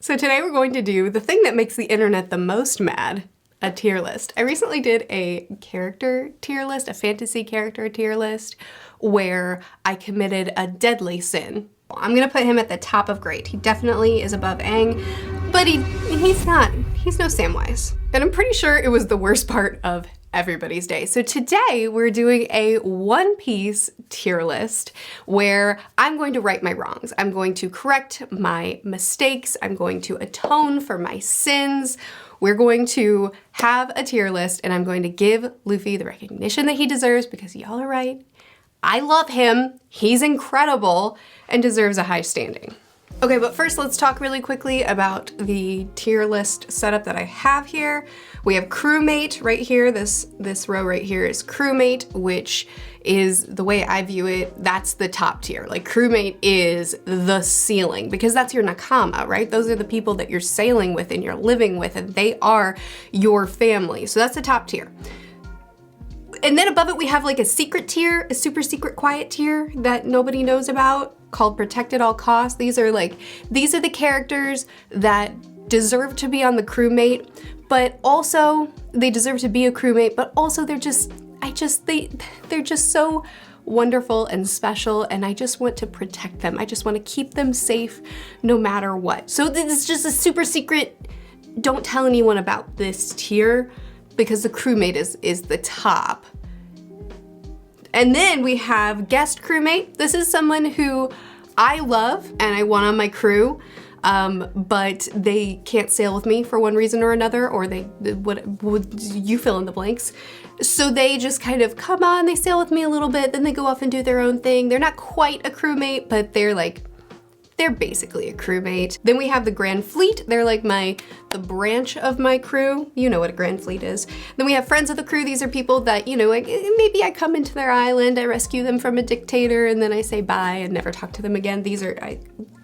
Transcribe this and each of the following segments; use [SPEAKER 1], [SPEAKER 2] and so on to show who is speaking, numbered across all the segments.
[SPEAKER 1] So today we're going to do the thing that makes the internet the most mad, a tier list. I recently did a character tier list, a fantasy character tier list, where I committed a deadly sin. I'm gonna put him at the top of great. He definitely is above Aang, but he's no Samwise. And I'm pretty sure it was the worst part of everybody's day. So today we're doing a One Piece tier list where I'm going to right my wrongs. I'm going to correct my mistakes. I'm going to atone for my sins. We're going to have a tier list and I'm going to give Luffy the recognition that he deserves because y'all are right. I love him. He's incredible and deserves a high standing. Okay, but first let's talk really quickly about the tier list setup that I have here. We have Crewmate right here. This row right here is Crewmate, which is, the way I view it, that's the top tier. Like, Crewmate is the ceiling because that's your Nakama, right? Those are the people that you're sailing with and you're living with, and they are your family. So that's the top tier. And then above it, we have like a secret tier, a super secret quiet tier that nobody knows about, called Protect at All Costs. These are the characters that deserve to be on the Crewmate, but also they deserve to be a Crewmate, but also they're just so wonderful and special, and I just want to protect them. I just want to keep them safe no matter what. So this is just a super secret, don't tell anyone about this tier, because the Crewmate is the top. And then we have Guest Crewmate. This is someone who I love and I want on my crew, but they can't sail with me for one reason or another, or would you fill in the blanks. So they just kind of come on, they sail with me a little bit, then they go off and do their own thing. They're not quite a crewmate, but they're basically a crewmate. Then we have the Grand Fleet. They're like the branch of my crew. You know what a Grand Fleet is. Then we have Friends of the Crew. These are people that, you know, like, maybe I come into their island, I rescue them from a dictator, and then I say bye and never talk to them again. These are,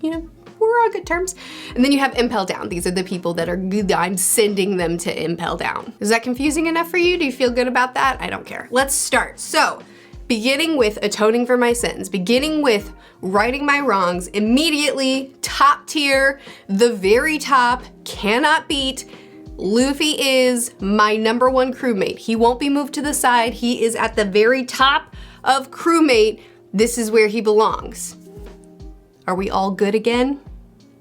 [SPEAKER 1] we're on good terms. And then you have Impel Down. These are the people that I'm sending them to Impel Down. Is that confusing enough for you? Do you feel good about that? I don't care. Let's start. So, beginning with atoning for my sins, beginning with righting my wrongs, immediately, top tier, the very top, cannot beat, Luffy is my #1 crewmate. He won't be moved to the side. He is at the very top of crewmate. This is where he belongs. Are we all good again?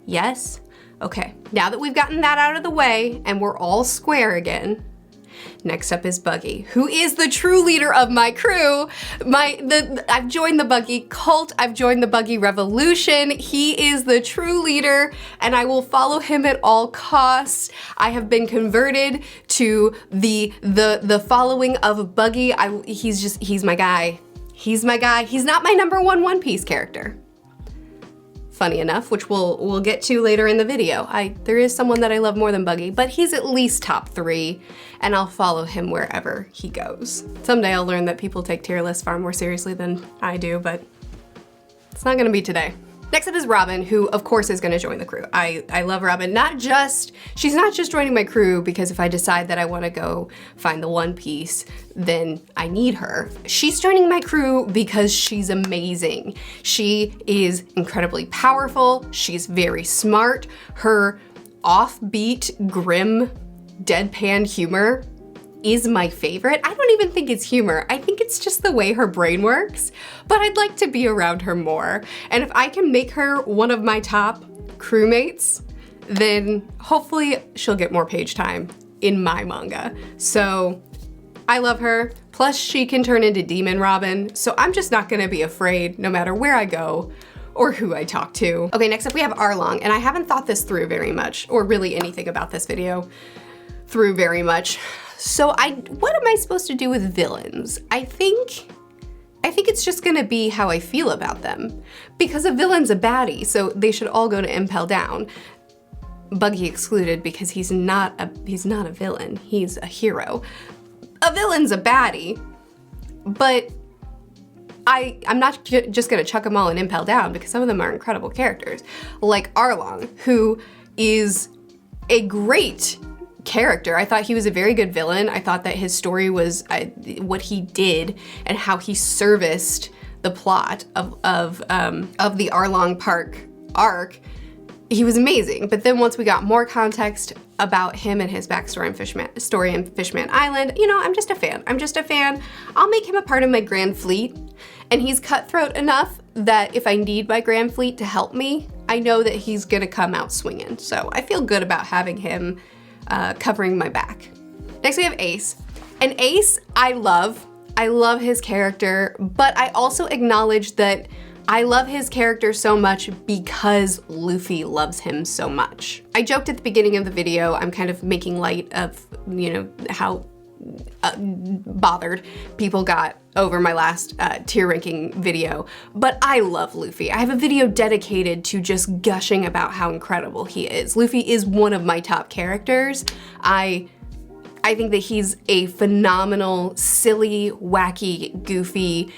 [SPEAKER 1] Yes? Okay, now that we've gotten that out of the way and we're all square again, next up is Buggy, who is the true leader of my crew. I've joined the Buggy cult, I've joined the Buggy revolution. He is the true leader and I will follow him at all costs. I have been converted to the following of Buggy. He's my guy. He's my guy. He's not my #1 One Piece character. Funny enough, which we'll get to later in the video. There is someone that I love more than Buggy, but he's at least top 3, and I'll follow him wherever he goes. Someday I'll learn that people take tier lists far more seriously than I do, but it's not gonna be today. Next up is Robin, who of course is gonna join the crew. I love Robin. She's not just joining my crew because if I decide that I wanna go find the One Piece, then I need her. She's joining my crew because she's amazing. She is incredibly powerful. She's very smart. Her offbeat, grim, deadpan humor is my favorite. I don't even think it's humor. I think it's just the way her brain works, but I'd like to be around her more. And if I can make her one of my top crewmates, then hopefully she'll get more page time in my manga. So I love her. Plus she can turn into Demon Robin. So I'm just not gonna be afraid no matter where I go or who I talk to. Okay, next up we have Arlong, and I haven't thought this through very much, or really anything about this video through very much. So what am I supposed to do with villains? I think it's just gonna be how I feel about them. Because a villain's a baddie, so they should all go to Impel Down. Buggy excluded because he's not a villain, he's a hero. A villain's a baddie, but I'm not just gonna chuck them all in Impel Down because some of them are incredible characters. Like Arlong, who is a great character. I thought he was a very good villain. I thought that his story was what he did and how he serviced the plot of the Arlong Park arc he was amazing. But then once we got more context about him and his backstory in Fishman Island, you know, I'm just a fan. I'm just a fan. I'll make him a part of my Grand Fleet. And he's cutthroat enough that if I need my Grand Fleet to help me, I know that he's gonna come out swinging. So I feel good about having him covering my back. Next we have Ace. And Ace, I love his character, but I also acknowledge that I love his character so much because Luffy loves him so much. I joked at the beginning of the video, I'm kind of making light of, you know, how bothered people got over my last tier ranking video, but I love Luffy. I have a video dedicated to just gushing about how incredible he is. Luffy is one of my top characters. I think that he's a phenomenal, silly, wacky, goofy,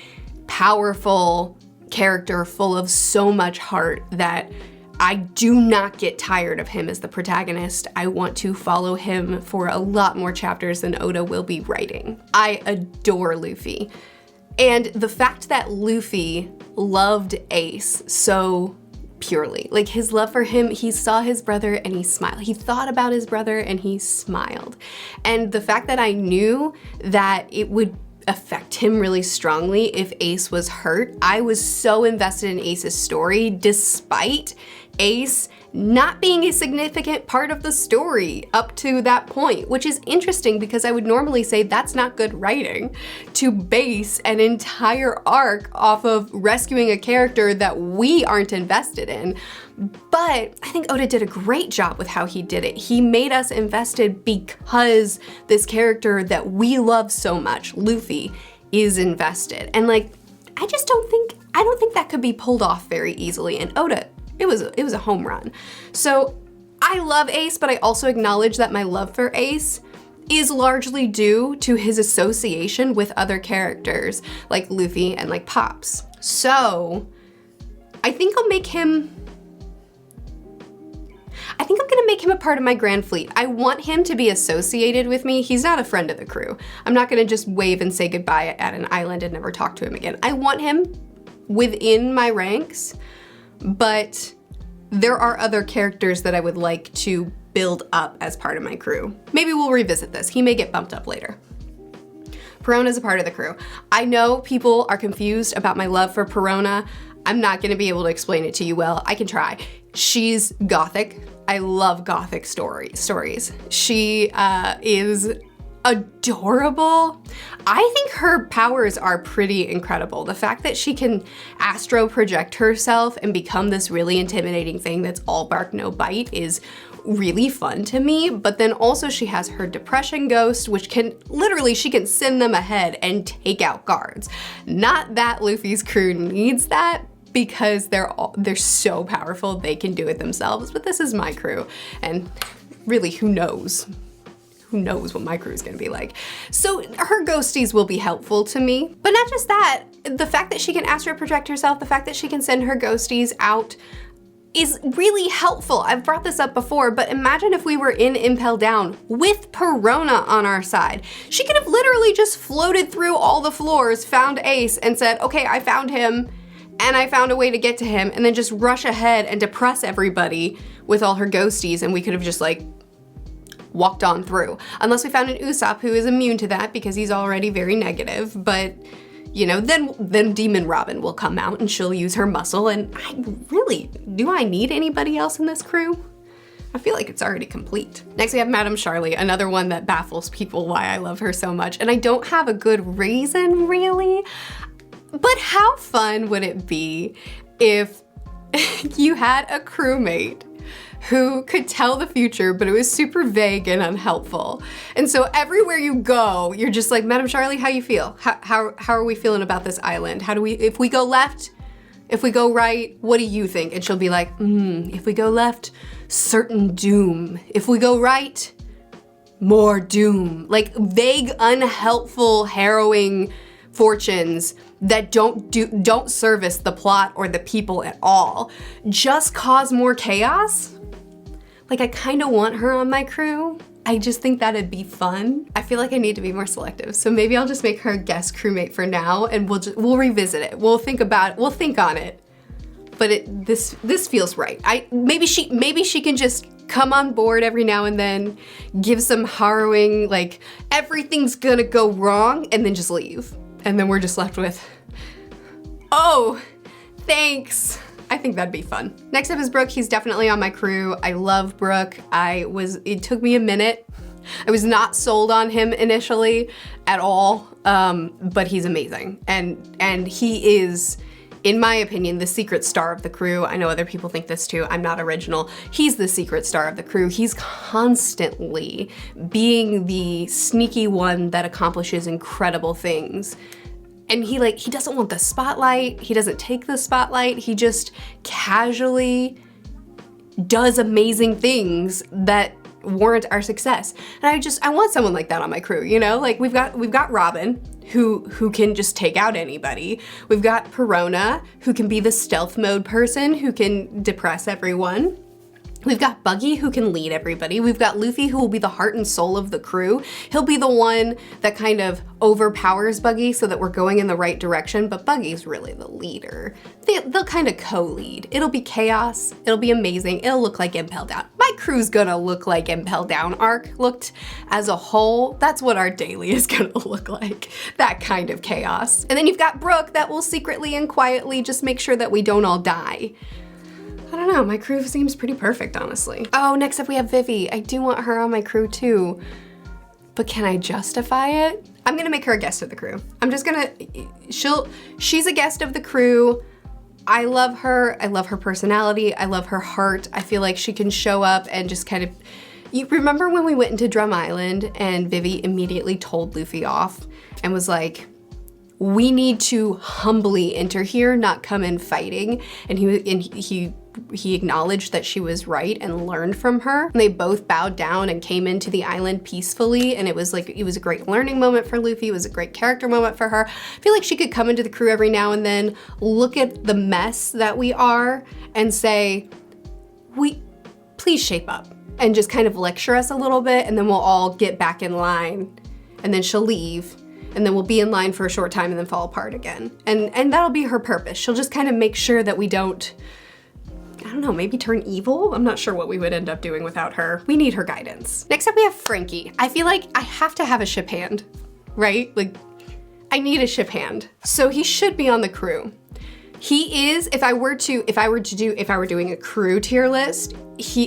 [SPEAKER 1] powerful character full of so much heart that I do not get tired of him as the protagonist. I want to follow him for a lot more chapters than Oda will be writing. I adore Luffy. And the fact that Luffy loved Ace so purely, like his love for him, he saw his brother and he smiled. He thought about his brother and he smiled. And the fact that I knew that it would affect him really strongly if Ace was hurt, I was so invested in Ace's story despite Ace not being a significant part of the story up to that point, which is interesting because I would normally say that's not good writing, to base an entire arc off of rescuing a character that we aren't invested in. But I think Oda did a great job with how he did it. He made us invested because this character that we love so much, Luffy, is invested. And like, I don't think that could be pulled off very easily. And Oda, it was a home run. So I love Ace, but I also acknowledge that my love for Ace is largely due to his association with other characters like Luffy and like Pops. So I think I'm gonna make him a part of my Grand Fleet. I want him to be associated with me. He's not a friend of the crew. I'm not gonna just wave and say goodbye at an island and never talk to him again. I want him within my ranks, but there are other characters that I would like to build up as part of my crew. Maybe we'll revisit this. He may get bumped up later. Perona's a part of the crew. I know people are confused about my love for Perona. I'm not gonna be able to explain it to you well. I can try. She's gothic. I love gothic stories. She is adorable. I think her powers are pretty incredible. The fact that she can astro project herself and become this really intimidating thing that's all bark, no bite is really fun to me. But then also she has her depression ghost, which can literally, she can send them ahead and take out guards. Not that Luffy's crew needs that, because they're so powerful, they can do it themselves, but this is my crew, and really, who knows? Who knows what my crew is gonna be like? So her ghosties will be helpful to me, but not just that, the fact that she can astro project herself, the fact that she can send her ghosties out is really helpful. I've brought this up before, but imagine if we were in Impel Down with Perona on our side. She could have literally just floated through all the floors, found Ace, and said, okay, I found him, and I found a way to get to him, and then just rush ahead and depress everybody with all her ghosties, and we could have just like walked on through. Unless we found an Usopp who is immune to that because he's already very negative, but you know, then Demon Robin will come out and she'll use her muscle, and do I need anybody else in this crew? I feel like it's already complete. Next we have Madame Charlie, another one that baffles people why I love her so much, and I don't have a good reason really. But how fun would it be if you had a crewmate who could tell the future, but it was super vague and unhelpful. And so everywhere you go, you're just like, Madame Charlie, how you feel? How are we feeling about this island? If we go left, if we go right, what do you think? And she'll be like, if we go left, certain doom. If we go right, more doom. Like vague, unhelpful, harrowing fortunes that don't service the plot or the people at all, just cause more chaos. Like I kind of want her on my crew. I just think that'd be fun. I feel like I need to be more selective, so maybe I'll just make her a guest crewmate for now, and we'll revisit it. We'll think about it. We'll think on it but this feels right. Maybe she can just come on board every now and then, give some harrowing, like, everything's gonna go wrong, and then just leave. And then we're just left with, oh, thanks. I think that'd be fun. Next up is Brooke. He's definitely on my crew. I love Brooke. It took me a minute. I was not sold on him initially at all, but he's amazing. And he is, in my opinion, the secret star of the crew. I know other people think this too. I'm not original. He's the secret star of the crew. He's constantly being the sneaky one that accomplishes incredible things. And he doesn't want the spotlight. He doesn't take the spotlight. He just casually does amazing things that warrant our success. And I want someone like that on my crew, you know? Like we've got Robin, who can just take out anybody. We've got Perona, who can be the stealth mode person, who can depress everyone. We've got Buggy, who can lead everybody. We've got Luffy, who will be the heart and soul of the crew. He'll be the one that kind of overpowers Buggy so that we're going in the right direction, but Buggy's really the leader. They'll kind of co-lead. It'll be chaos, it'll be amazing, it'll look like Impel Down. My crew's gonna look like Impel Down arc looked as a whole. That's what our daily is gonna look like, that kind of chaos. And then you've got Brooke that will secretly and quietly just make sure that we don't all die. I don't know, my crew seems pretty perfect, honestly. Oh, next up we have Vivi. I do want her on my crew too, but can I justify it? I'm gonna make her a guest of the crew. She's a guest of the crew. I love her personality, I love her heart. I feel like she can show up and just kind of, you remember when we went into Drum Island and Vivi immediately told Luffy off and was like, we need to humbly enter here, not come in fighting. And he acknowledged that she was right and learned from her. And they both bowed down and came into the island peacefully. And it was a great learning moment for Luffy. It was a great character moment for her. I feel like she could come into the crew every now and then, look at the mess that we are and say, please shape up, and just kind of lecture us a little bit, and then we'll all get back in line. And then she'll leave. And then we'll be in line for a short time and then fall apart again. And that'll be her purpose. She'll just kind of make sure that we don't, I don't know, maybe turn evil? I'm not sure what we would end up doing without her. We need her guidance. Next up we have Frankie. I feel like I have to have a ship hand, right? Like, I need a ship hand. So he should be on the crew. He is, if I were doing a crew tier list,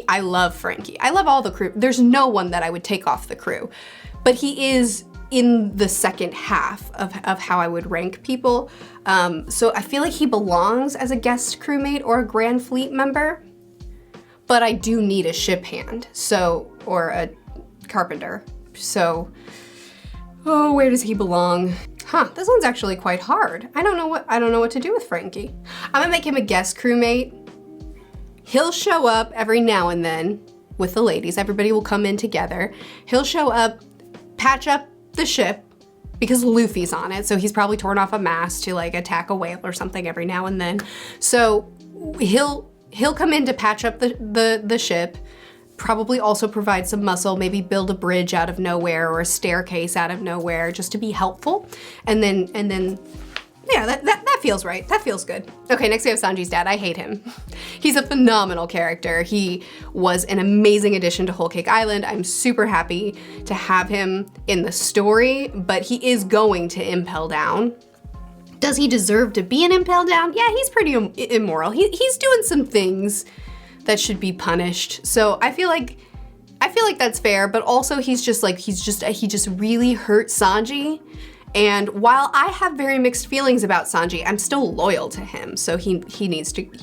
[SPEAKER 1] I love Frankie. I love all the crew. There's no one that I would take off the crew, but he is in the second half of how I would rank people. So I feel like he belongs as a guest crewmate or a Grand Fleet member, but I do need a ship hand, or a carpenter. So, oh, where does he belong? Huh, this one's actually quite hard. I don't know what to do with Frankie. I'm gonna make him a guest crewmate. He'll show up every now and then with the ladies. Everybody will come in together. He'll show up, patch up the ship, because Luffy's on it, so he's probably torn off a mast to like attack a whale or something every now and then. So he'll come in to patch up the ship, probably also provide some muscle, maybe build a bridge out of nowhere or a staircase out of nowhere just to be helpful. And then yeah, that feels right. That feels good. Okay, next we have Sanji's dad. I hate him. He's a phenomenal character. He was an amazing addition to Whole Cake Island. I'm super happy to have him in the story, but he is going to Impel Down. Does he deserve to be in Impel Down? Yeah, he's pretty immoral. He's doing some things that should be punished. So I feel like that's fair, but also he just really hurt Sanji. And while I have very mixed feelings about Sanji, I'm still loyal to him. So he needs to go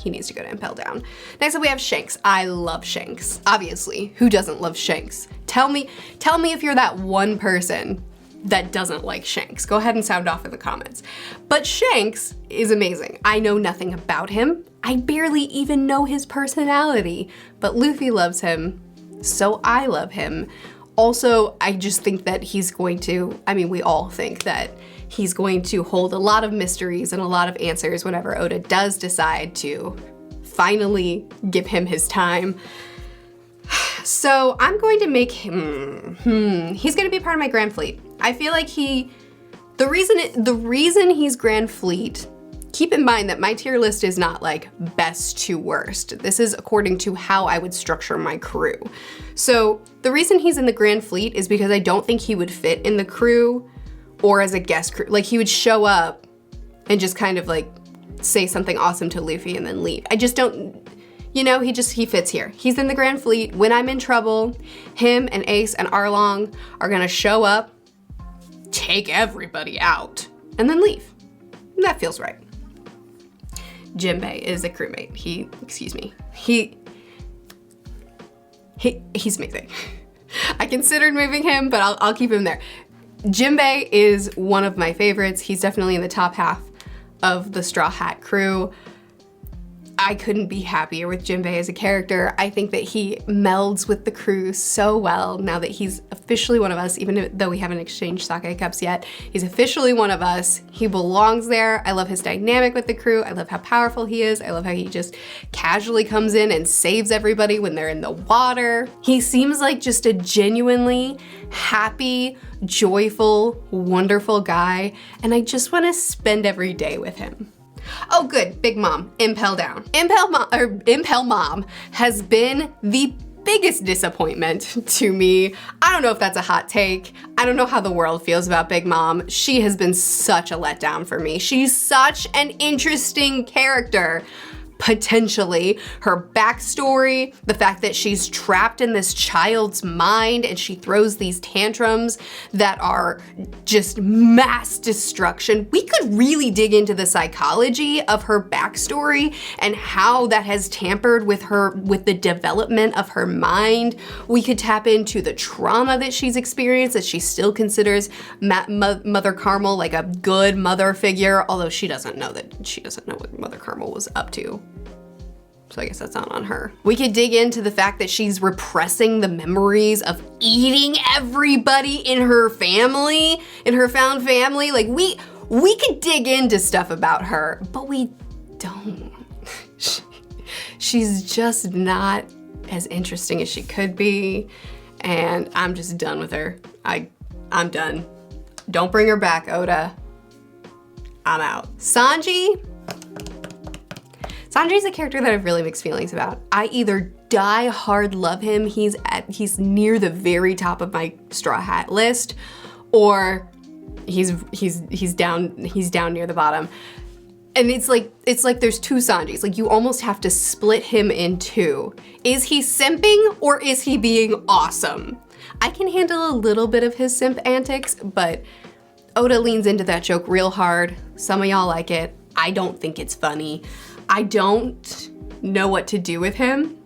[SPEAKER 1] to Impel Down. Next up we have Shanks. I love Shanks. Obviously, who doesn't love Shanks? Tell me if you're that one person that doesn't like Shanks. Go ahead and sound off in the comments. But Shanks is amazing. I know nothing about him. I barely even know his personality, but Luffy loves him, so I love him. Also, I just think that we all think that he's going to hold a lot of mysteries and a lot of answers whenever Oda does decide to finally give him his time. So I'm going to make him, he's gonna be part of my Grand Fleet. I feel like the reason he's Grand Fleet keep in mind that my tier list is not like best to worst. This is according to how I would structure my crew. So the reason he's in the Grand Fleet is because I don't think he would fit in the crew or as a guest crew. Like he would show up and just kind of like say something awesome to Luffy and then leave. I just don't, you know, he fits here. He's in the Grand Fleet. When I'm in trouble, him and Ace and Arlong are gonna show up, take everybody out, and then leave. That feels right. Jinbei is a crewmate. He's amazing. I considered moving him, but I'll keep him there. Jinbei is one of my favorites. He's definitely in the top half of the Straw Hat crew. I couldn't be happier with Jinbei as a character. I think that he melds with the crew so well now that he's officially one of us, even though we haven't exchanged sake cups yet. He's officially one of us. He belongs there. I love his dynamic with the crew. I love how powerful he is. I love how he just casually comes in and saves everybody when they're in the water. He seems like just a genuinely happy, joyful, wonderful guy, and I just want to spend every day with him. Oh good, Big Mom, Impel down. Impel Mom has been the biggest disappointment to me. I don't know if that's a hot take. I don't know how the world feels about Big Mom. She has been such a letdown for me. She's such an interesting character. Potentially, her backstory, the fact that she's trapped in this child's mind and she throws these tantrums that are just mass destruction. We could really dig into the psychology of her backstory and how that has tampered with the development of her mind. We could tap into the trauma that she's experienced, that she still considers Mother Carmel like a good mother figure, although she doesn't know what Mother Carmel was up to. So I guess that's not on her. We could dig into the fact that she's repressing the memories of eating everybody in her family, in her found family. Like we could dig into stuff about her, but we don't. She's just not as interesting as she could be, and I'm just done with her. I'm done. Don't bring her back, Oda. I'm out. Sanji's a character that I have really mixed feelings about. I either die hard love him, he's near the very top of my Straw Hat list, or he's down near the bottom. And it's like there's two Sanjis. Like you almost have to split him in two. Is he simping or is he being awesome? I can handle a little bit of his simp antics, but Oda leans into that joke real hard. Some of y'all like it. I don't think it's funny. I don't know what to do with him.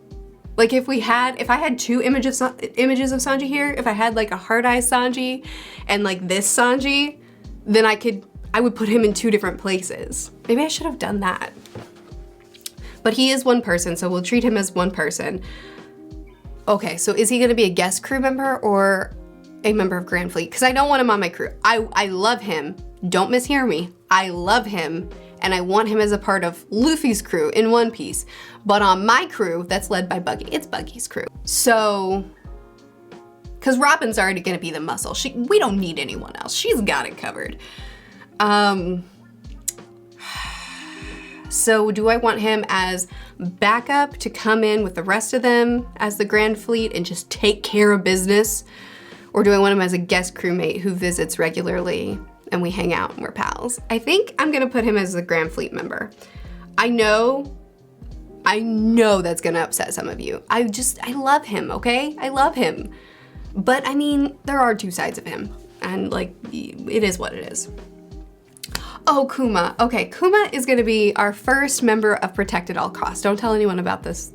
[SPEAKER 1] Like if I had two images of Sanji here, if I had like a hard eye Sanji and like this Sanji, then I would put him in two different places. Maybe I should have done that. But he is one person, so we'll treat him as one person. Okay, so is he gonna be a guest crew member or a member of Grand Fleet? Because I don't want him on my crew. I love him. Don't mishear me. I love him. And I want him as a part of Luffy's crew in One Piece. But on my crew, that's led by Buggy, it's Buggy's crew. So, because Robin's already gonna be the muscle. We don't need anyone else. She's got it covered. So do I want him as backup to come in with the rest of them as the Grand Fleet and just take care of business? Or do I want him as a guest crewmate who visits regularly and we hang out and we're pals? I think I'm gonna put him as a Grand Fleet member. I know that's gonna upset some of you. I love him, okay? I love him. But I mean, there are two sides of him, and like, it is what it is. Oh, Kuma. Okay, Kuma is gonna be our first member of Protect at All Costs. Don't tell anyone about this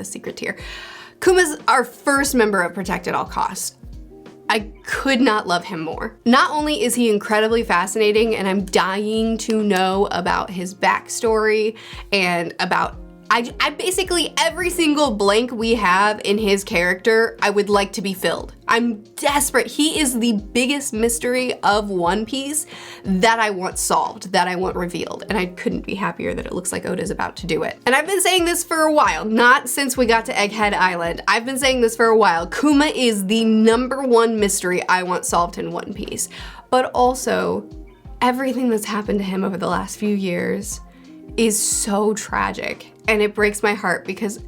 [SPEAKER 1] secret tier. Kuma's our first member of Protect at All Costs. I could not love him more. Not only is he incredibly fascinating and I'm dying to know about his backstory and about, I basically every single blank we have in his character, I would like to be filled. I'm desperate. He is the biggest mystery of One Piece that I want solved, that I want revealed. And I couldn't be happier that it looks like Oda's about to do it. And I've been saying this for a while, not since we got to Egghead Island. I've been saying this for a while. Kuma is the #1 mystery I want solved in One Piece. But also, everything that's happened to him over the last few years is so tragic. And it breaks my heart because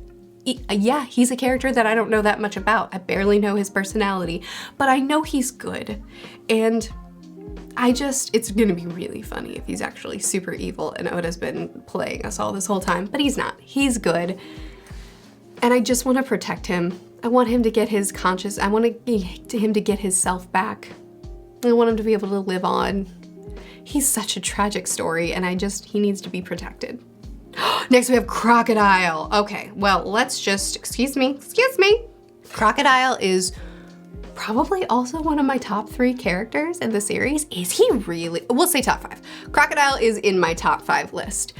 [SPEAKER 1] yeah, he's a character that I don't know that much about. I barely know his personality, but I know he's good. And it's gonna be really funny if he's actually super evil and Oda's been playing us all this whole time, but he's not. He's good. And I just want to protect him. I want him to get his I want him to get his self back. I want him to be able to live on. He's such a tragic story and he needs to be protected. Next we have Crocodile. Okay, well, let's just, excuse me. Crocodile is probably also one of my top 3 characters in the series. Is he really? We'll say top 5. Crocodile is in my top 5 list.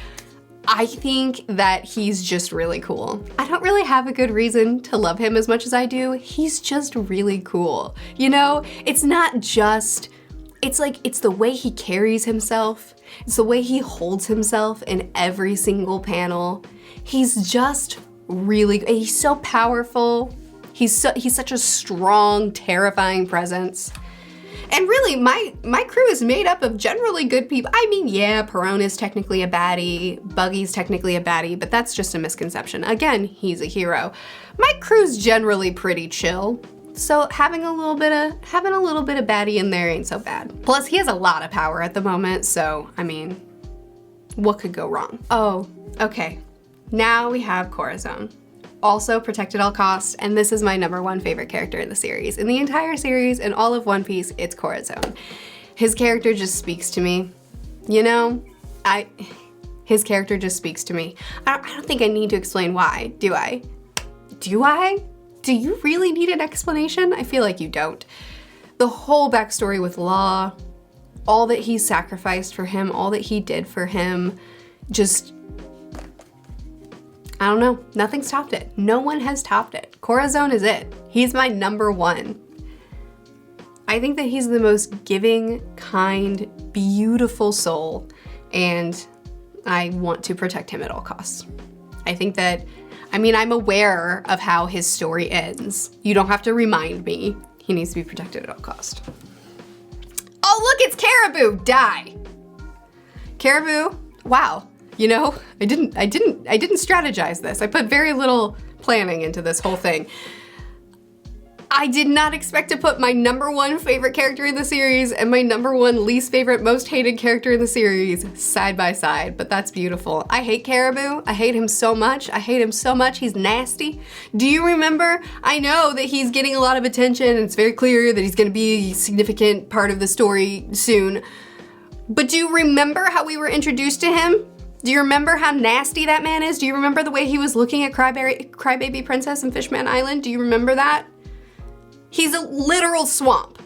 [SPEAKER 1] I think that he's just really cool. I don't really have a good reason to love him as much as I do. He's just really cool. You know, it's not just, it's the way he carries himself. It's the way he holds himself in every single panel. He's just really, he's so powerful. He's such a strong, terrifying presence. And really, my crew is made up of generally good people. I mean, yeah, Perone is technically a baddie, Buggy's technically a baddie, but that's just a misconception. Again, he's a hero. My crew's generally pretty chill. So having a little bit of baddie in there ain't so bad. Plus, he has a lot of power at the moment, so I mean, what could go wrong? Oh, okay. Now we have Corazon. Also protected at all costs, and this is my #1 favorite character in the series. In the entire series, in all of One Piece, it's Corazon. His character just speaks to me. You know, his character just speaks to me. I don't think I need to explain why, do I? Do I? Do you really need an explanation? I feel like you don't. The whole backstory with Law, all that he sacrificed for him, all that he did for him, just, I don't know, nothing's topped it. No one has topped it. Corazon is it. He's my #1. I think that he's the most giving, kind, beautiful soul, and I want to protect him at all costs. I think that, I'm aware of how his story ends. You don't have to remind me. He needs to be protected at all costs. Oh, look, it's Caribou, die. Caribou, wow. You know, I didn't strategize this. I put very little planning into this whole thing. I did not expect to put my #1 favorite character in the series and my #1 least favorite, most hated character in the series side by side, but that's beautiful. I hate Caribou. I hate him so much. He's nasty. Do you remember? I know that he's getting a lot of attention and it's very clear that he's gonna be a significant part of the story soon. But do you remember how we were introduced to him? Do you remember how nasty that man is? Do you remember the way he was looking at Crybaby Princess and Fishman Island? Do you remember that? He's a literal swamp.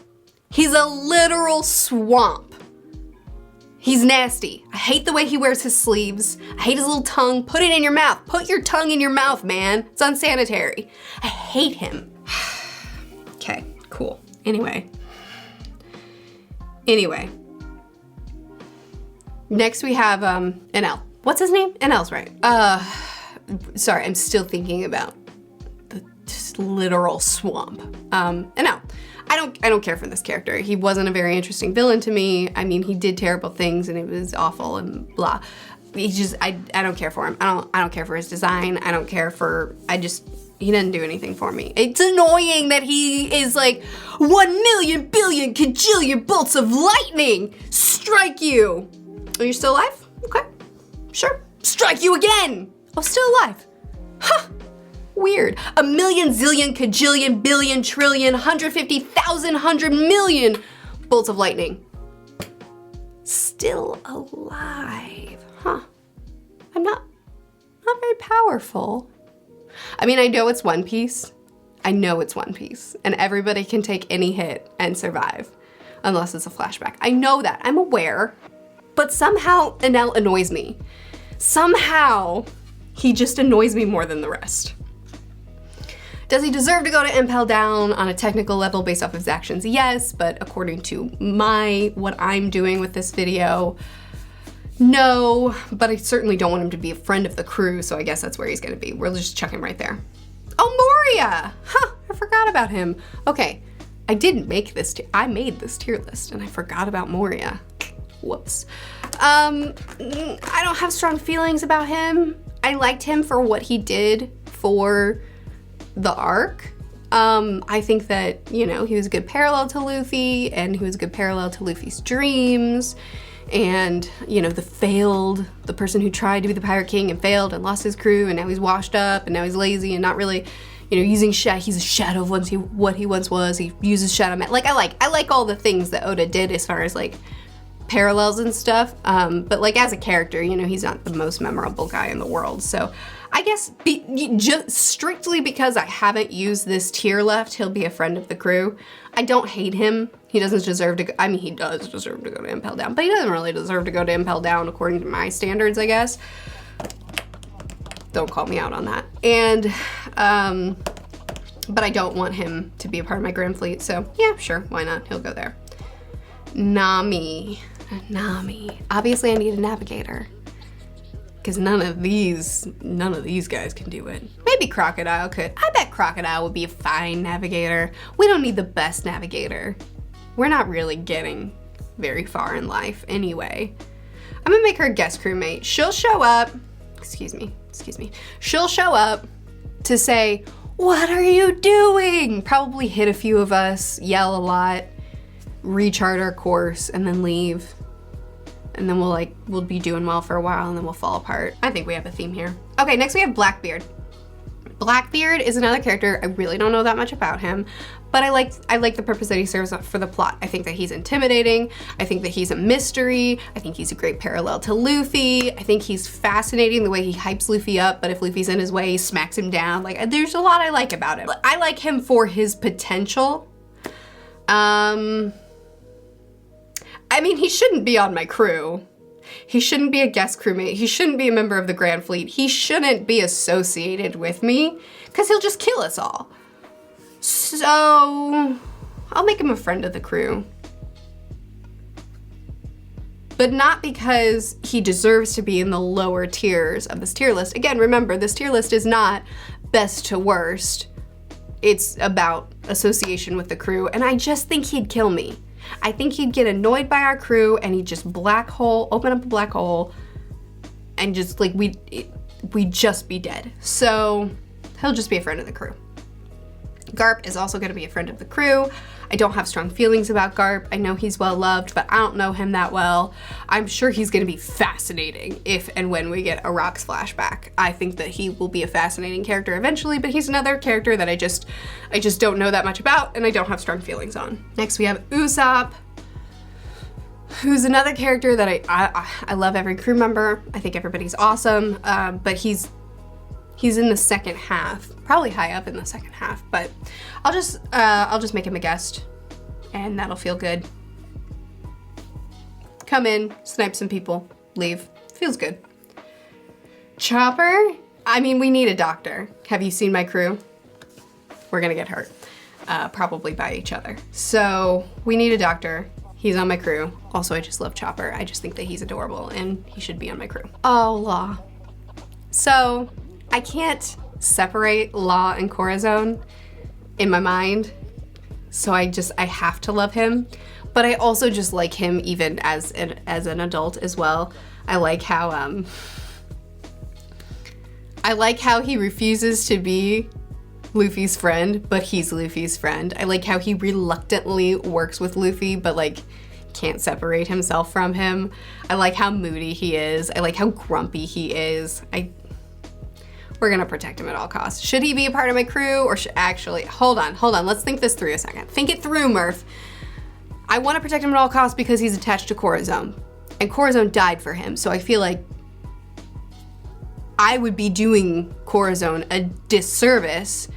[SPEAKER 1] He's a literal swamp. He's nasty. I hate the way he wears his sleeves. I hate his little tongue. Put it in your mouth. Put your tongue in your mouth, man. It's unsanitary. I hate him. Okay, cool. Anyway. Next we have Enel. What's his name? Enel's right. Sorry, I'm still thinking about the literal swamp. Enel. I don't care for this character. He wasn't a very interesting villain to me. I mean, he did terrible things and it was awful and blah. I don't care for him. I don't care for his design. I don't care for, he doesn't do anything for me. It's annoying that he is like 1,000,000 billion kajillion bolts of lightning strike you. Are you still alive? Okay, sure. Strike you again. Oh, still alive. Huh, weird. 1,000,000 zillion kajillion billion trillion 150,000 100,000,000 bolts of lightning. Still alive, huh? I'm not very powerful. I mean, I know it's One Piece. And everybody can take any hit and survive, unless it's a flashback. I know that, I'm aware. But somehow Enel annoys me. Somehow he just annoys me more than the rest. Does he deserve to go to Impel Down on a technical level based off of his actions? Yes, but according to what I'm doing with this video, no, but I certainly don't want him to be a friend of the crew, so I guess that's where he's gonna be. We'll just chuck him right there. Oh, Moria! Huh, I forgot about him. Okay, I made this tier list and I forgot about Moria. Whoops. I don't have strong feelings about him. I liked him for what he did for the arc. I think that, you know, he was a good parallel to Luffy, and he was a good parallel to Luffy's dreams. And, you know, the person who tried to be the Pirate King and failed and lost his crew, and now he's washed up, and now he's lazy and not really, you know, using he's a shadow of what he once was. He uses shadow like I like all the things that Oda did as far as like parallels and stuff. But like as a character, you know, he's not the most memorable guy in the world. So I guess just strictly because I haven't used this tier left, he'll be a friend of the crew. I don't hate him. He doesn't deserve to go, I mean, he does deserve to go to Impel Down, but he doesn't really deserve to go to Impel Down according to my standards, I guess. Don't call me out on that. And, but I don't want him to be a part of my Grand Fleet, so yeah, sure, why not? He'll go there. Nami. Obviously I need a navigator, because none of these guys can do it. Maybe Crocodile could. I bet Crocodile would be a fine navigator. We don't need the best navigator. We're not really getting very far in life anyway. I'm gonna make her a guest crewmate. She'll show up, excuse me. She'll show up to say, what are you doing? Probably hit a few of us, yell a lot, rechart our course, and then leave. And then we'll be doing well for a while, and then we'll fall apart. I think we have a theme here. Okay, next we have Blackbeard. Blackbeard is another character. I really don't know that much about him, but I like the purpose that he serves for the plot. I think that he's intimidating. I think that he's a mystery. I think he's a great parallel to Luffy. I think he's fascinating the way he hypes Luffy up, but if Luffy's in his way, he smacks him down. Like, there's a lot I like about him. I like him for his potential. I mean, he shouldn't be on my crew. He shouldn't be a guest crewmate. He shouldn't be a member of the Grand Fleet. He shouldn't be associated with me, because he'll just kill us all. So I'll make him a friend of the crew. But not because he deserves to be in the lower tiers of this tier list. Again, remember, this tier list is not best to worst. It's about association with the crew, and I just think he'd kill me. I think he'd get annoyed by our crew, and he'd just open up a black hole, and just like we'd just be dead. So he'll just be a friend of the crew. Garp is also gonna be a friend of the crew. I don't have strong feelings about Garp. I know he's well loved, but I don't know him that well. I'm sure he's gonna be fascinating if and when we get a Rocks flashback. I think that he will be a fascinating character eventually, but he's another character that I just don't know that much about, and I don't have strong feelings on. Next we have Usopp, who's another character that I love every crew member. I think everybody's awesome, but he's in the second half, probably high up in the second half, but I'll just make him a guest, and that'll feel good. Come in, snipe some people, leave. Feels good. Chopper? I mean, we need a doctor. Have you seen my crew? We're gonna get hurt, probably by each other. So we need a doctor. He's on my crew. Also, I just love Chopper. I just think that he's adorable, and he should be on my crew. Oh, Law. So I can't separate Law and Corazon in my mind, so I have to love him, but I also just like him even as an adult as well. I like how he refuses to be Luffy's friend, but he's Luffy's friend. I like how he reluctantly works with Luffy, but like can't separate himself from him. I like how moody he is. I like how grumpy he is. We're gonna protect him at all costs. Should he be a part of my crew, or hold on, let's think this through a second. Think it through, Murph. I wanna protect him at all costs because he's attached to Corazon, and Corazon died for him, so I feel like I would be doing Corazon a disservice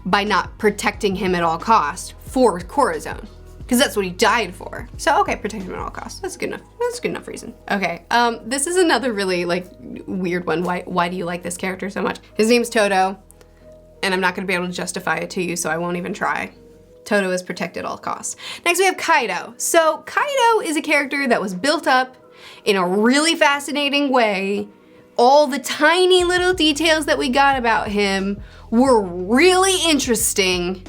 [SPEAKER 1] by not protecting him at all costs for Corazon, because that's what he died for. So okay, protect him at all costs. That's good enough. That's a good enough reason. Okay, this is another really like weird one. Why do you like this character so much? His name's Toto, and I'm not gonna be able to justify it to you, so I won't even try. Toto is protected at all costs. Next we have Kaido. So Kaido is a character that was built up in a really fascinating way. All the tiny little details that we got about him were really interesting,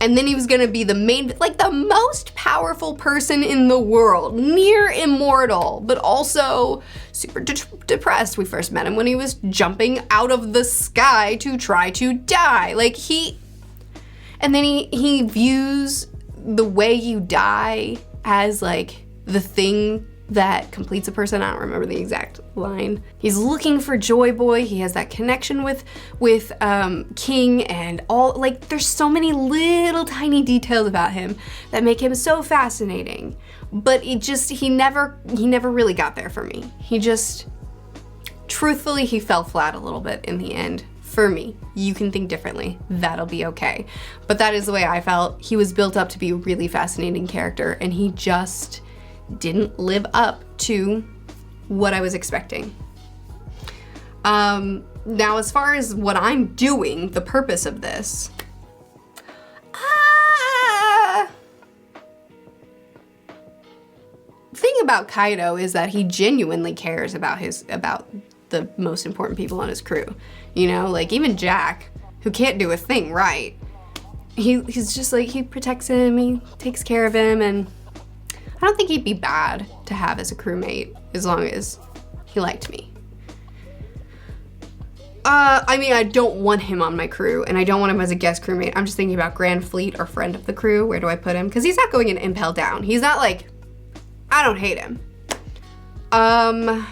[SPEAKER 1] And then he was gonna be the main, like the most powerful person in the world, near immortal, but also super depressed. We first met him when he was jumping out of the sky to try to die. Like and then he views the way you die as like the thing that completes a person. I don't remember the exact line. He's looking for Joy Boy. He has that connection with King and all, like there's so many little tiny details about him that make him so fascinating. But he never really got there for me. He just, truthfully, he fell flat a little bit in the end for me. You can think differently. That'll be okay. But that is the way I felt. He was built up to be a really fascinating character, and he just didn't live up to what I was expecting. Now, as far as what I'm doing, the purpose of this, the thing about Kaido is that he genuinely cares about the most important people on his crew. You know, like even Jack, who can't do a thing right, he's just like, he protects him, he takes care of him, and I don't think he'd be bad to have as a crewmate as long as he liked me. I mean, I don't want him on my crew, and I don't want him as a guest crewmate. I'm just thinking about Grand Fleet or friend of the crew. Where do I put him? Because he's not going in Impel Down. He's not like, I don't hate him. I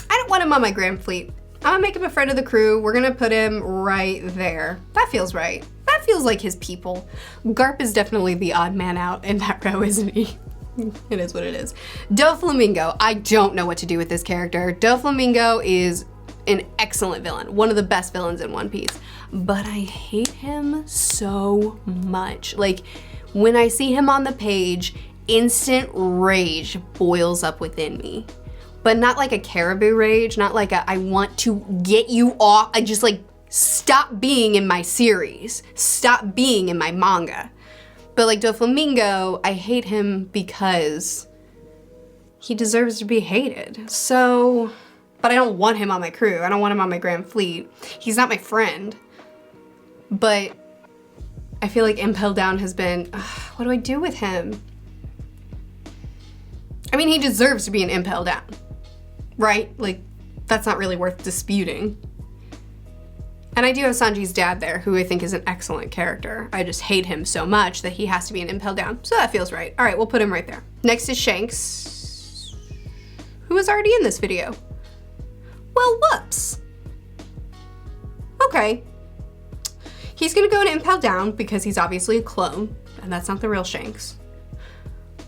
[SPEAKER 1] don't want him on my Grand Fleet. I'm gonna make him a friend of the crew. We're gonna put him right there. That feels right. That feels like his people. Garp is definitely the odd man out in that row, isn't he? It is what it is. Doflamingo, I don't know what to do with this character. Doflamingo is an excellent villain, one of the best villains in One Piece, but I hate him so much. Like, when I see him on the page, instant rage boils up within me. But not like a Caribou rage, not like a I want to get you off, I just like, stop being in my series, stop being in my manga. But like Doflamingo, I hate him because he deserves to be hated. So, but I don't want him on my crew. I don't want him on my Grand Fleet. He's not my friend. But I feel like Impel Down has been, what do I do with him? I mean, he deserves to be an Impel Down, right? Like, that's not really worth disputing. And I do have Sanji's dad there, who I think is an excellent character. I just hate him so much that he has to be an Impel Down. So that feels right. All right, we'll put him right there. Next is Shanks, who was already in this video. Well, whoops. Okay. He's gonna go to Impel Down because he's obviously a clone, and that's not the real Shanks.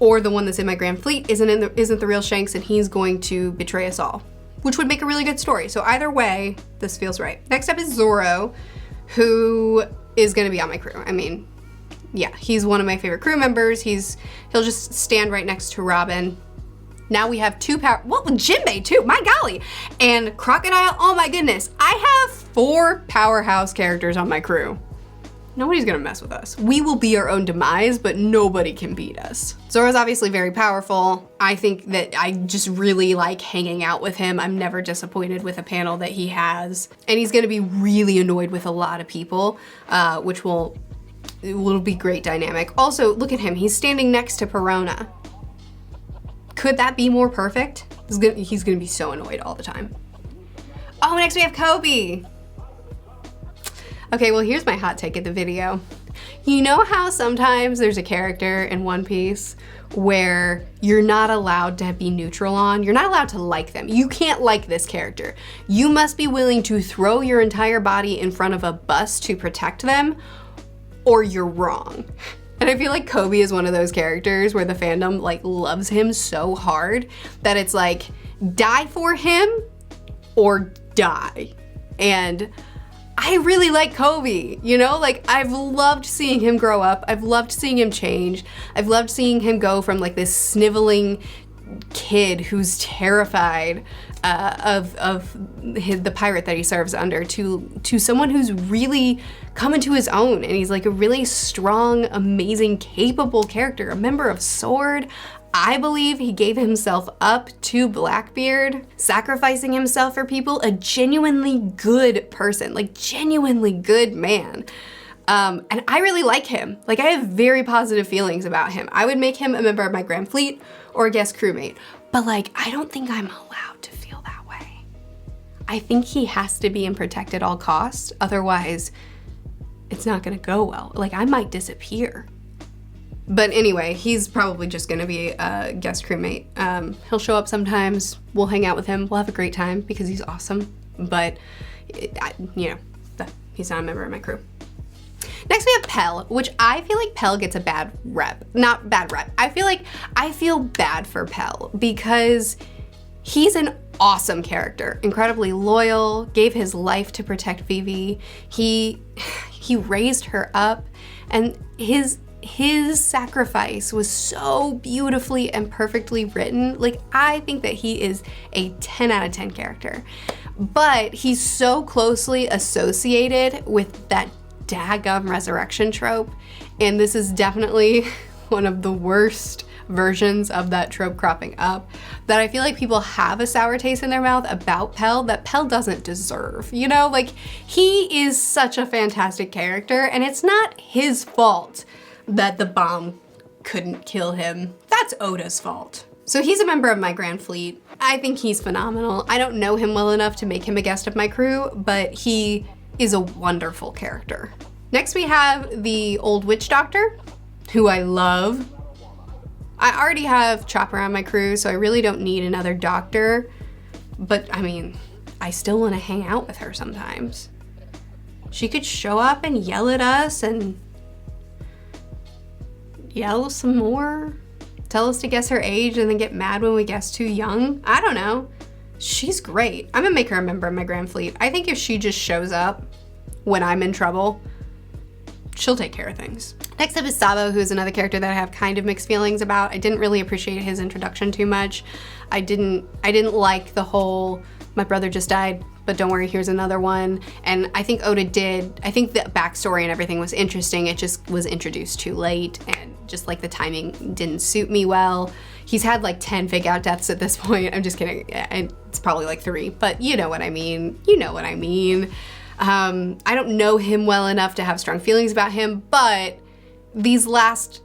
[SPEAKER 1] Or the one that's in my Grand Fleet isn't the real Shanks, and he's going to betray us all, which would make a really good story. So either way, this feels right. Next up is Zoro, who is gonna be on my crew. I mean, yeah, he's one of my favorite crew members. He'll just stand right next to Robin. Now we have Jinbei too, my golly. And Crocodile, oh my goodness. I have 4 powerhouse characters on my crew. Nobody's gonna mess with us. We will be our own demise, but nobody can beat us. Zoro's obviously very powerful. I think that I just really like hanging out with him. I'm never disappointed with a panel that he has. And he's gonna be really annoyed with a lot of people, which will be great dynamic. Also, look at him, he's standing next to Perona. Could that be more perfect? He's gonna be so annoyed all the time. Oh, next we have Kobe. Okay, well here's my hot take of the video. You know how sometimes there's a character in One Piece where you're not allowed to be neutral on? You're not allowed to like them. You can't like this character. You must be willing to throw your entire body in front of a bus to protect them, or you're wrong. And I feel like Kobe is one of those characters where the fandom like loves him so hard that it's like, die for him or die. And I really like Kobe, you know? Like, I've loved seeing him grow up. I've loved seeing him change. I've loved seeing him go from like this sniveling kid who's terrified of the pirate that he serves under to someone who's really come into his own, and he's like a really strong, amazing, capable character, a member of Sword. I believe he gave himself up to Blackbeard, sacrificing himself for people, a genuinely good person, like genuinely good man. And I really like him. Like, I have very positive feelings about him. I would make him a member of my Grand Fleet or a guest crewmate, but like, I don't think I'm allowed to feel that way. I think he has to be in protect at all costs. Otherwise, it's not gonna go well. Like, I might disappear. But anyway, he's probably just gonna be a guest crewmate. He'll show up sometimes, we'll hang out with him, we'll have a great time because he's awesome. But, you know, he's not a member of my crew. Next we have Pell, which I feel like Pell gets a bad rep. Not bad rep. I feel bad for Pell because he's an awesome character, incredibly loyal, gave his life to protect Vivi. He raised her up, and his sacrifice was so beautifully and perfectly written. Like, I think that he is a 10 out of 10 character, but he's so closely associated with that daggum resurrection trope, and this is definitely one of the worst versions of that trope cropping up that I feel like people have a sour taste in their mouth about Pell that Pell doesn't deserve. You know, like, he is such a fantastic character, and it's not his fault that the bomb couldn't kill him. That's Oda's fault. So he's a member of my Grand Fleet. I think he's phenomenal. I don't know him well enough to make him a guest of my crew, but he is a wonderful character. Next we have the old witch doctor, who I love. I already have Chopper on my crew, so I really don't need another doctor, but I mean, I still want to hang out with her sometimes. She could show up and yell at us and yell some more, tell us to guess her age and then get mad when we guess too young. I don't know. She's great. I'm gonna make her a member of my Grand Fleet. I think if she just shows up when I'm in trouble, she'll take care of things. Next up is Sabo, who is another character that I have kind of mixed feelings about. I didn't really appreciate his introduction too much. I didn't like the whole, my brother just died, but don't worry, here's another one. And I think Oda did, I think the backstory and everything was interesting. It just was introduced too late, and just like the timing didn't suit me well. He's had like 10 fake out deaths at this point. I'm just kidding. It's probably like 3, but you know what I mean. You know what I mean. I don't know him well enough to have strong feelings about him, but this last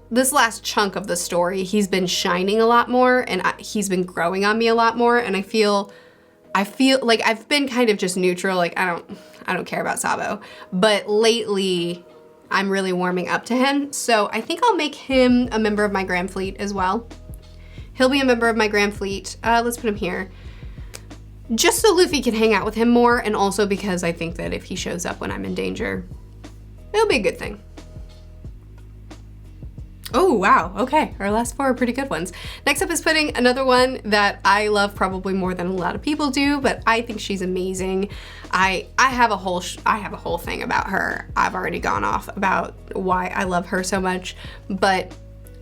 [SPEAKER 1] chunk of the story, he's been shining a lot more, and he's been growing on me a lot more, and I feel like I've been kind of just neutral, like I don't care about Sabo, but lately I'm really warming up to him, so I think I'll make him a member of my Grand Fleet as well. He'll be a member of my Grand Fleet. Let's put him here. Just so Luffy can hang out with him more, and also because I think that if he shows up when I'm in danger, it'll be a good thing. Oh, wow, okay, our last 4 are pretty good ones. Next up is putting another one that I love probably more than a lot of people do, but I think she's amazing. I have a whole thing about her. I've already gone off about why I love her so much, but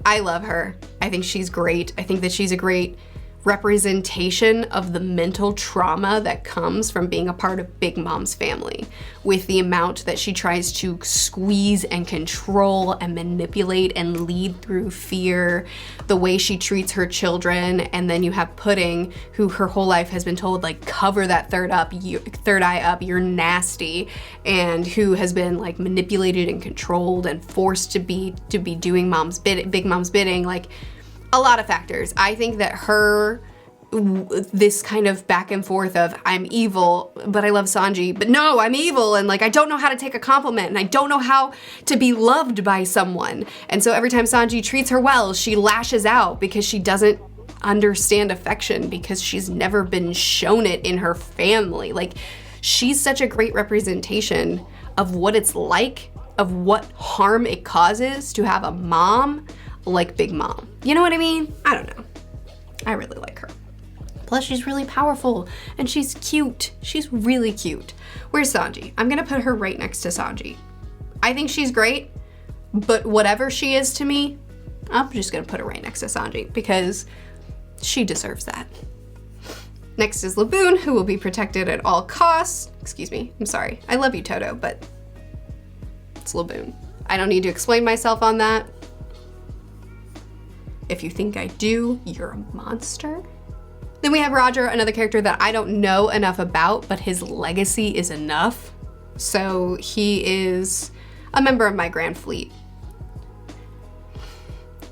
[SPEAKER 1] I love her. I think she's great. I think that she's a great representation of the mental trauma that comes from being a part of Big Mom's family, with the amount that she tries to squeeze and control and manipulate and lead through fear, the way she treats her children. And then you have Pudding, who her whole life has been told, like, cover that third eye up, you're nasty, and who has been like manipulated and controlled and forced to be doing Big Mom's bidding. Like, a lot of factors. I think that this kind of back and forth of I'm evil, but I love Sanji, but no, I'm evil, and like I don't know how to take a compliment, and I don't know how to be loved by someone. And so every time Sanji treats her well, she lashes out because she doesn't understand affection, because she's never been shown it in her family. Like, she's such a great representation of what it's like, of what harm it causes to have a mom like Big Mom. You know what I mean? I don't know. I really like her. Plus, she's really powerful, and she's cute. She's really cute. Where's Sanji? I'm gonna put her right next to Sanji. I think she's great, but whatever she is to me, I'm just gonna put her right next to Sanji because she deserves that. Next is Laboon, who will be protected at all costs. Excuse me, I'm sorry. I love you, Toto, but it's Laboon. I don't need to explain myself on that. If you think I do, you're a monster. Then we have Roger, another character that I don't know enough about, but his legacy is enough. So he is a member of my Grand Fleet.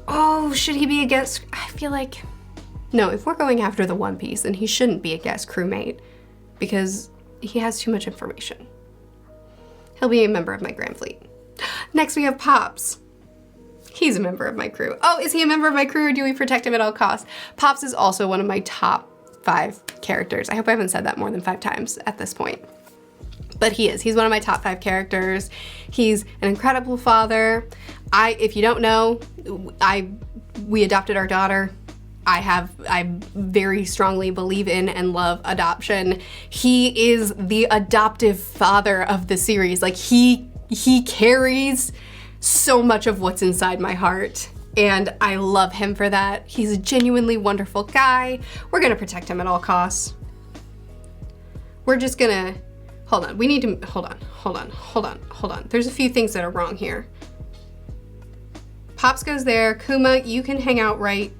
[SPEAKER 1] Oh, should he be a guest? I feel like, no, if we're going after the One Piece, then he shouldn't be a guest crewmate because he has too much information. He'll be a member of my Grand Fleet. Next we have Pops. He's a member of my crew. Oh, is he a member of my crew or do we protect him at all costs? Pops is also one of my top 5 characters. I hope I haven't said that more than 5 times at this point. But he is. He's one of my top 5 characters. He's an incredible father. If you don't know, we adopted our daughter. I very strongly believe in and love adoption. He is the adoptive father of the series. Like he carries so much of what's inside my heart. And I love him for that. He's a genuinely wonderful guy. We're gonna protect him at all costs. We're just gonna, hold on. We need to, hold on. There's a few things that are wrong here. Pops goes there. Kuma, you can hang out right.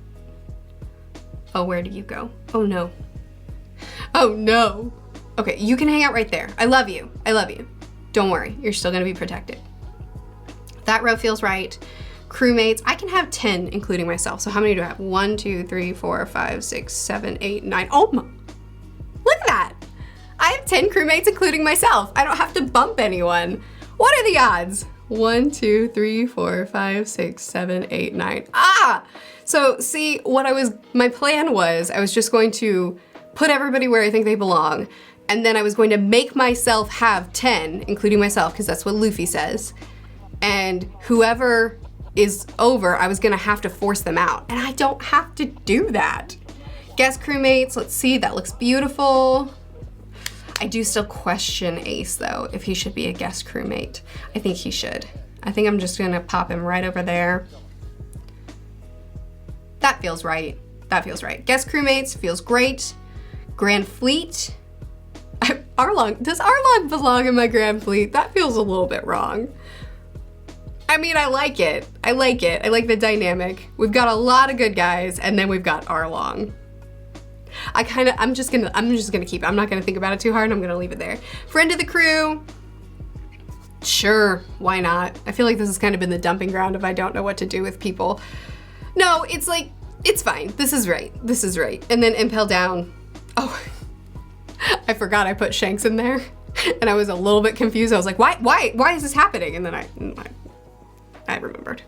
[SPEAKER 1] Oh, where do you go? Oh no. Oh no. Okay, you can hang out right there. I love you. I love you. Don't worry, you're still gonna be protected. That row feels right. Crewmates, I can have 10, including myself. So how many do I have? 1, 2, 3, 4, 5, 6, 7, 8, 9. Oh my, look at that. I have 10 crewmates, including myself. I don't have to bump anyone. What are the odds? 1, 2, 3, 4, 5, 6, 7, 8, 9. Ah! So see, my plan was, I was just going to put everybody where I think they belong, and then I was going to make myself have 10, including myself, because that's what Luffy says. And whoever is over, I was gonna have to force them out. And I don't have to do that. Guest crewmates, let's see, that looks beautiful. I do still question Ace though, if he should be a guest crewmate. I think he should. I think I'm just gonna pop him right over there. That feels right. That feels right. Guest crewmates feels great. Grand Fleet. Arlong, does Arlong belong in my Grand Fleet? That feels a little bit wrong. I mean, I like it. I like it. I like the dynamic. We've got a lot of good guys, and then we've got Arlong. I'm just gonna keep it. I'm not gonna think about it too hard. I'm gonna leave it there. Friend of the crew. Sure, why not? I feel like this has kind of been the dumping ground if I don't know what to do with people. No, it's like, it's fine. This is right. This is right. And then Impel Down. Oh, I forgot I put Shanks in there, and I was a little bit confused. I was like, why is this happening? And then I remembered.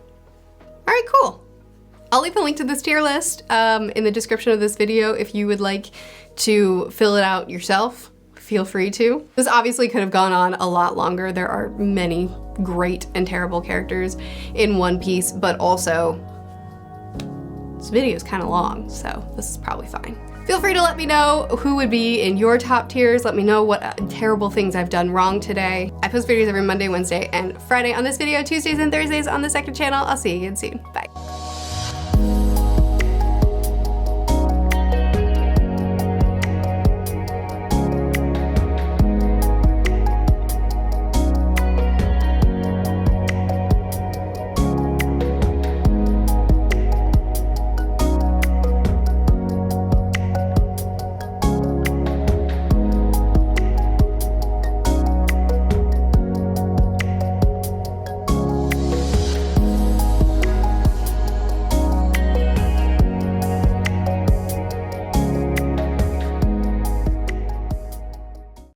[SPEAKER 1] All right, cool. I'll leave a link to this tier list in the description of this video if you would like to fill it out yourself. Feel free to. This obviously could have gone on a lot longer. There are many great and terrible characters in One Piece, but also this video is kind of long, so this is probably fine. Feel free to let me know who would be in your top tiers. Let me know what terrible things I've done wrong today. I post videos every Monday, Wednesday, and Friday on this video, Tuesdays and Thursdays on the second channel. I'll see you again soon. Bye.